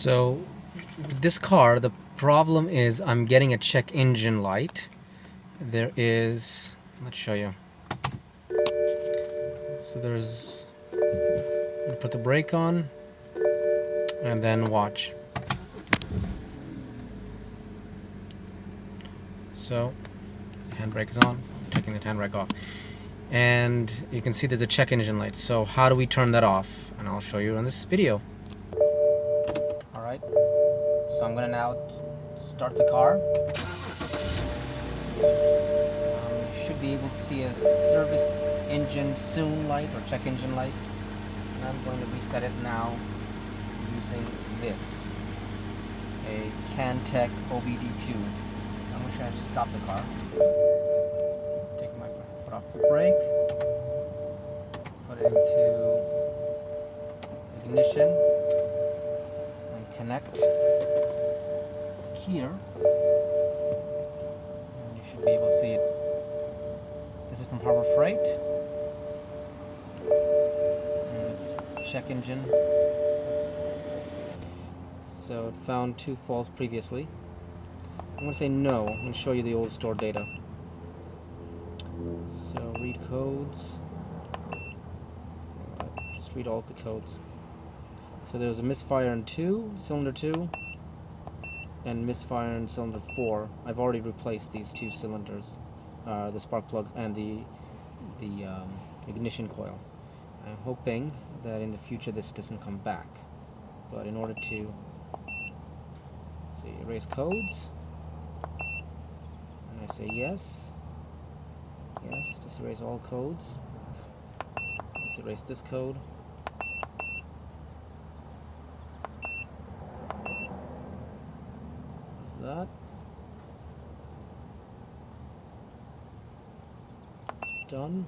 So with this car, the problem is I'm getting a check engine light. There is, let's show you. So there's, put the brake on and then watch. So handbrake is on, taking the handbrake off. And you can see there's a check engine light. So how do we turn that off? And I'll show you in this video. Alright, so I'm gonna now start the car. You should be able to see a service engine soon light or check engine light. And I'm going to reset it now using this, a Cantech OBD2. So I'm going to stop the car. Take my foot off the brake, put it into ignition, and connect here. And you should be able to see it. This is from Harbor Freight. And it's check engine. So it found 2 faults previously. I'm going to say no. I'm going to show you the old stored data. So read codes. Just read all the codes. So there's a misfire in cylinder 2, and misfire in cylinder 4. I've already replaced these 2 cylinders, the spark plugs and the ignition coil. I'm hoping that in the future this doesn't come back. But in order to, let's see, erase codes, and I say yes, yes, just erase all codes. Let's erase this code. That. Done.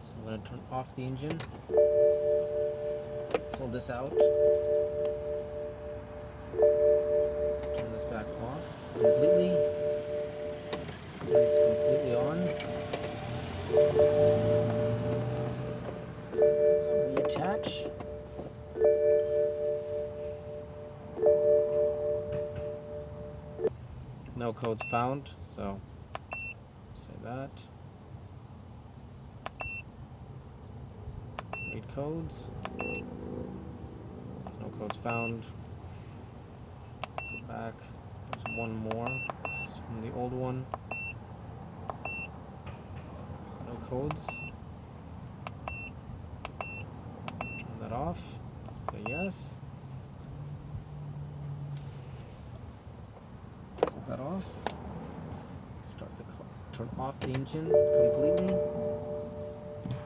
So I'm going to turn off the engine, pull this out, turn this back off completely, turn this completely on, reattach. No codes found, so say that. Read codes. No codes found. Go back. There's one more. This is from the old one. No codes. Turn that off. Say yes. Pull that off. Start the car. Turn off the engine completely.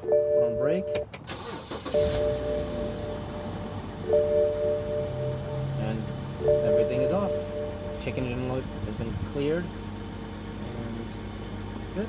Foot on brake. And everything is off. Check engine light has been cleared. And that's it.